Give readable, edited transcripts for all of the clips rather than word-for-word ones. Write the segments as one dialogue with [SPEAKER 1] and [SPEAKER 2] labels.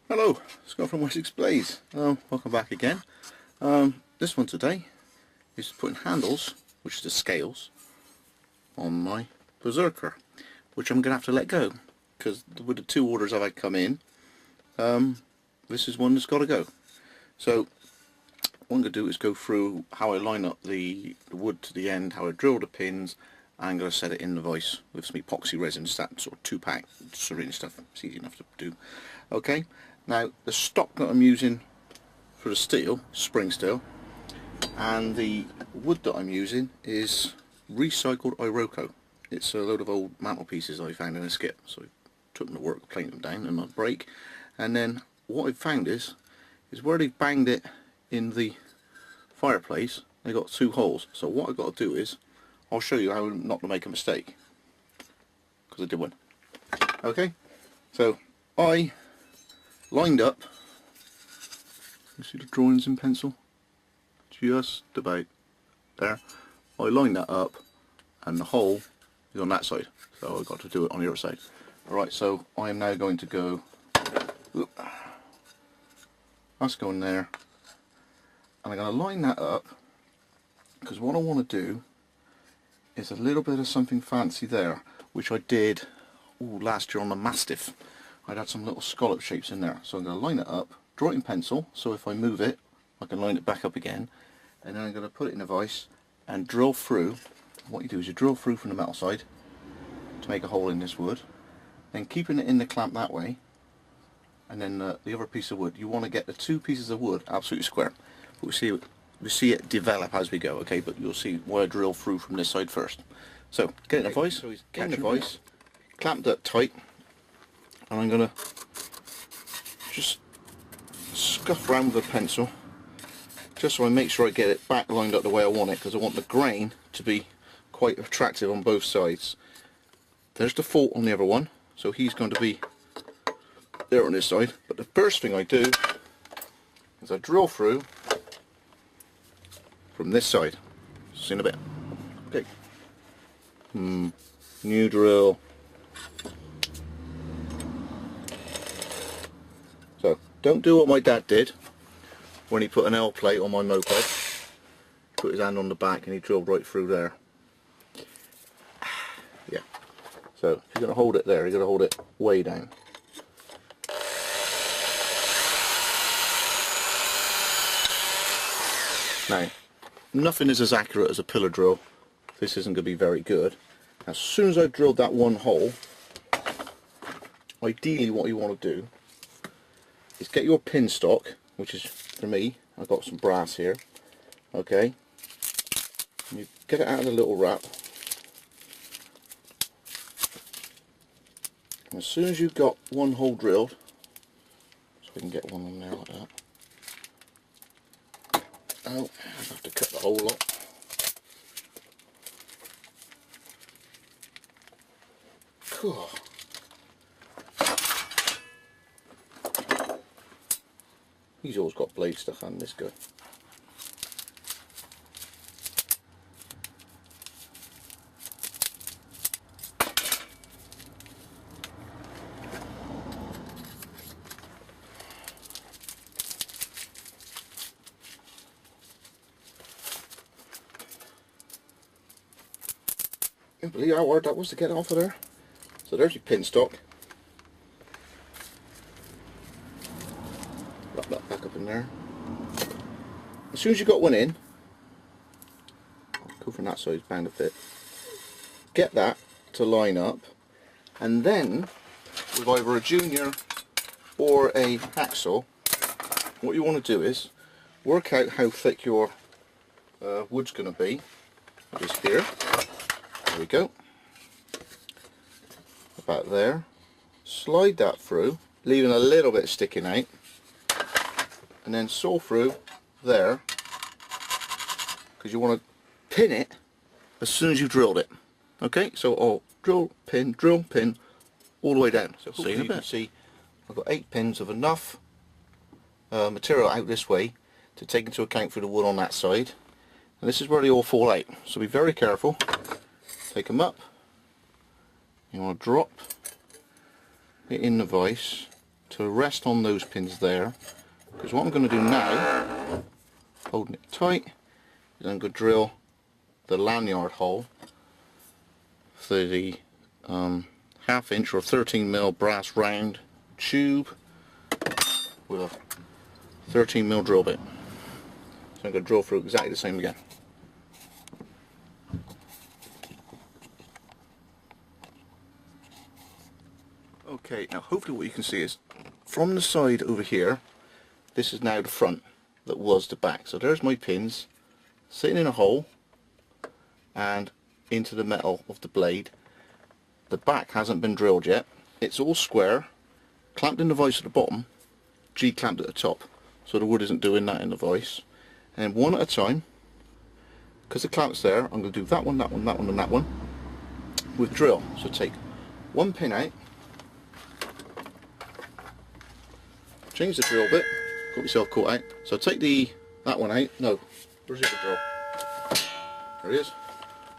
[SPEAKER 1] Hello, Scott from Wessex Blaze. Welcome back again. This one today is putting handles, which is the scales, on my BESERKER, which I'm going to have to let go because with the two orders I've had come in, this is one that's got to go. So what I'm going to do is go through how I line up the wood to the end, how I drill the pins, and I'm going to set it in the vise with some epoxy resin, that sort of 2-pack syringe stuff. It's easy enough to do. Okay. Now the stock that I'm using for the steel, spring steel, and the wood that I'm using is recycled Iroko. It's a load of old mantelpieces I found in a skip, so I took them to work, planed them down in my break, and then what I've found is where they've banged it in the fireplace, they got 2 holes. So what I've got to do is, I'll show you how not to make a mistake, because I did one. Okay, so I lined up, you see the drawings in pencil? Just about there. I lined that up and the hole is on that side, so I've got to do it on the other side. Alright, so I am now going to go, that's going there, and I'm going to line that up because what I want to do is a little bit of something fancy there, which I did last year on the Mastiff. I'd had some little scallop shapes in there, so I'm going to line it up, draw it in pencil, so if I move it I can line it back up again, and then I'm going to put it in a vise and drill through. What you do is you drill through from the metal side to make a hole in this wood, then keeping it in the clamp that way, and then the other piece of wood, you want to get the 2 pieces of wood absolutely square. But we see it develop as we go, okay, but you'll see why I drill through from this side first. So get in the vise, clamped up tight, and I'm going to just scuff around with a pencil just so I make sure I get it back lined up the way I want it, because I want the grain to be quite attractive on both sides. There's the fault on the other one, so he's going to be there on this side. But the first thing I do is I drill through from this side. See in a bit. Okay. New drill. So don't do what my dad did when he put an L plate on my moped. He put his hand on the back and he drilled right through there. Yeah. So if you're going to hold it there, you're going to hold it way down. Now, nothing is as accurate as a pillar drill. This isn't going to be very good. As soon as I've drilled that one hole, ideally what you want to do is get your pin stock, which is, for me, I've got some brass here, okay, and you get it out of the little wrap, and as soon as you've got one hole drilled, so we can get one on there like that. Oh, I have to cut the hole off. Cool. He's always got blade stuck on this guy. Can't believe how hard that was to get off of there. So there's your pin stock. Wrap that back up in there. As soon as you've got one in, I'll go from that side, bound to fit. Get that to line up, and then with either a junior or a hacksaw, what you want to do is work out how thick your wood's going to be. Just here. There we go. About there. Slide that through, leaving a little bit sticking out, and then saw through there, because you want to pin it as soon as you've drilled it. Okay, so I'll drill pin all the way down. So you can see I've got 8 pins of enough material out this way to take into account for the wood on that side, and this is where they all fall out, so be very careful. Take them up, you want to drop it in the vise to rest on those pins there, because what I'm going to do now, holding it tight, is I'm going to drill the lanyard hole for the 1/2 inch or 13mm brass round tube with a 13mm drill bit. So I'm going to drill through exactly the same again. Okay, now hopefully what you can see is from the side over here, this is now the front that was the back. So there's my pins sitting in a hole and into the metal of the blade. The back hasn't been drilled yet. It's all square, clamped in the vise at the bottom, G-clamped at the top, so the wood isn't doing that in the vise. And one at a time, because the clamp's there, I'm going to do that one, that one, that one and that one with drill. So take one pin out, change the drill bit, got myself caught out. So take that one out. No, where's the other drill? There he is.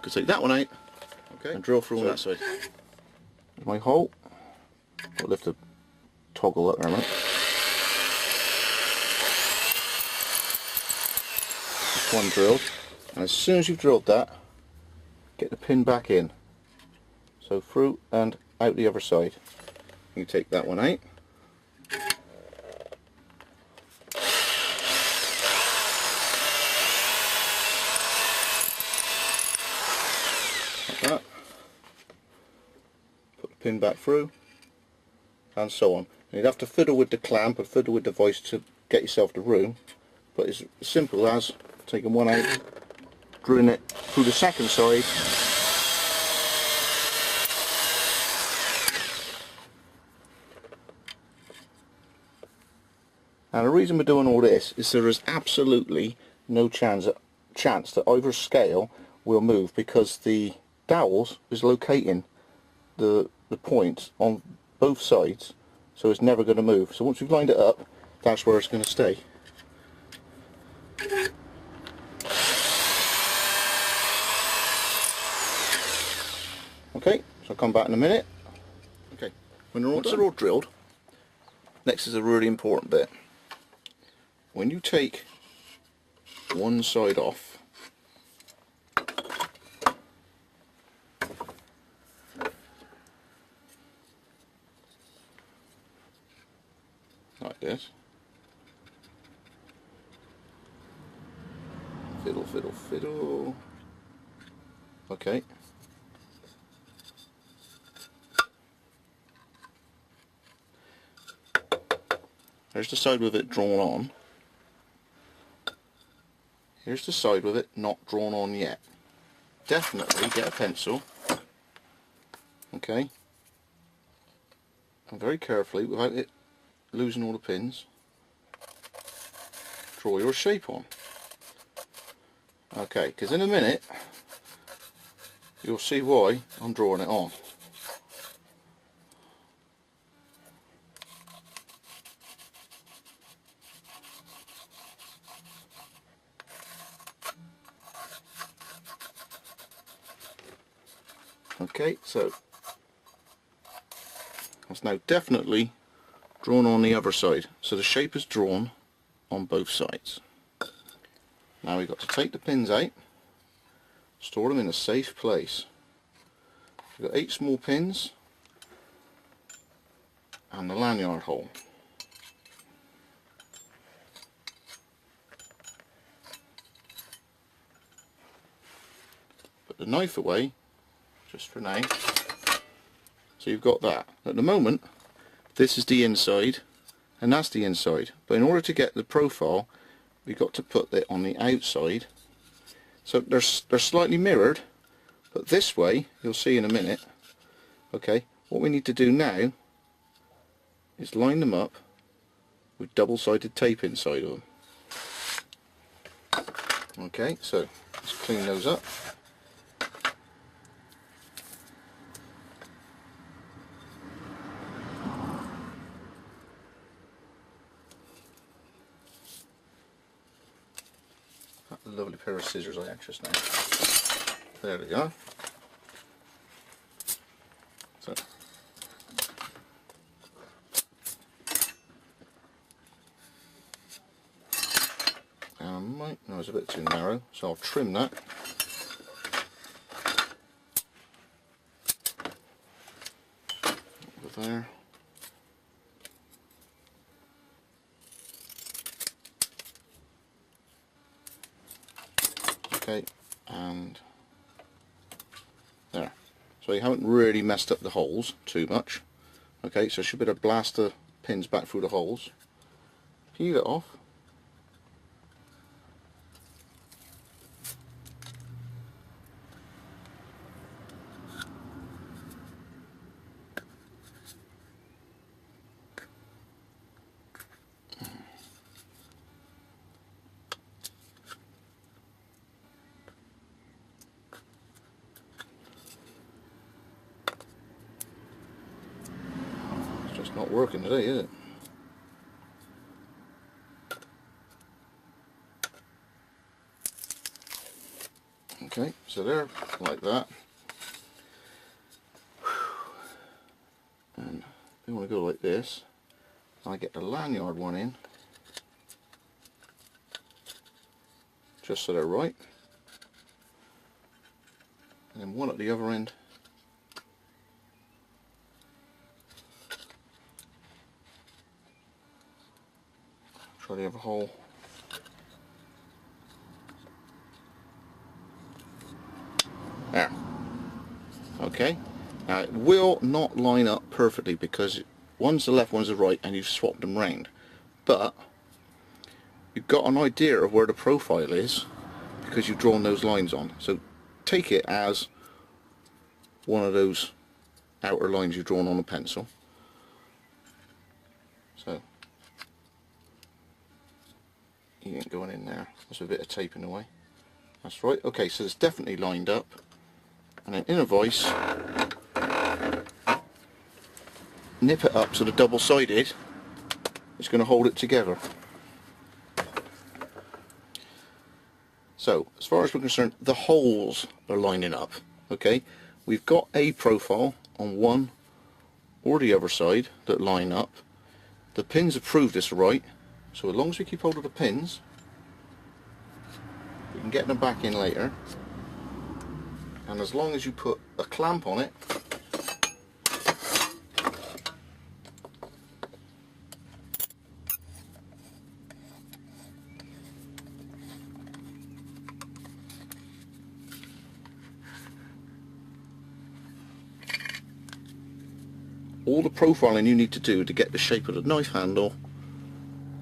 [SPEAKER 1] Could take that one out, okay, and drill through on that side. There's my hole. I'll lift the toggle up there a minute. That's one drilled, and as soon as you've drilled that, get the pin back in. So through and out the other side. You take that one out. That. Put the pin back through, and so on. And you'd have to fiddle with the clamp and fiddle with the vise to get yourself the room, but it's as simple as taking one out, drilling it through the second side, and the reason we're doing all this is there is absolutely no chance that either scale will move, because the dowels is locating the points on both sides, so it's never going to move. So once we've lined it up, that's where it's going to stay. Okay, so I'll come back in a minute. Okay, once they're all drilled, next is a really important bit. When you take one side off, like this, fiddle, fiddle, fiddle. Okay. There's the side with it drawn on. Here's the side with it not drawn on yet. Definitely get a pencil, okay, and very carefully, without it losing all the pins, draw your shape on. Okay, because in a minute you'll see why I'm drawing it on. Okay, so it's now definitely drawn on the other side, so the shape is drawn on both sides. Now we've got to take the pins out, store them in a safe place. We've got 8 small pins and the lanyard hole. Put the knife away just for now. So you've got that. At the moment this is the inside and that's the inside, but in order to get the profile we've got to put it on the outside, so they're slightly mirrored, but this way you'll see in a minute. Okay, what we need to do now is line them up with double-sided tape inside of them. Okay, so let's clean those up. A lovely pair of scissors I had just now. There we go. So Right, no, it's a bit too narrow, so I'll trim that. Over there. Okay, and there. So you haven't really messed up the holes too much. Okay, so I should be able to blast the pins back through the holes. Peel it off. It's just not working today, is it? Okay, so there, like that. And if you want to go like this, I get the lanyard one in, just so they're right, and then one at the other end. Try the other hole. There. Okay. Now it will not line up perfectly because one's the left, one's the right, and you've swapped them round. But you've got an idea of where the profile is because you've drawn those lines on. So take it as one of those outer lines you've drawn on a pencil. So you ain't going in there. That's a bit of tape in the way. That's right. Okay, so it's definitely lined up. And then in a vise, nip it up so the double-sided is going to hold it together. So as far as we're concerned, the holes are lining up. Okay, we've got a profile on one or the other side that line up. The pins have proved this right, so as long as we keep hold of the pins, we can get them back in later. And as long as you put a clamp on it, all the profiling you need to do to get the shape of the knife handle,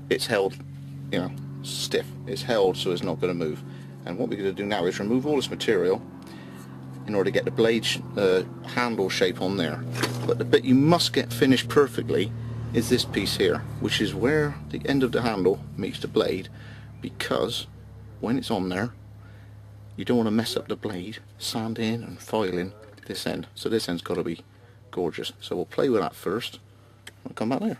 [SPEAKER 1] it's held, you know, stiff. It's held so it's not going to move. And what we're going to do now is remove all this material in order to get the blade handle shape on there. But the bit you must get finished perfectly is this piece here, which is where the end of the handle meets the blade, because when it's on there you don't want to mess up the blade sanding and filing this end. So this end's got to be gorgeous. So we'll play with that first. I'll come back later.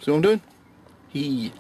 [SPEAKER 1] See what I'm doing? He.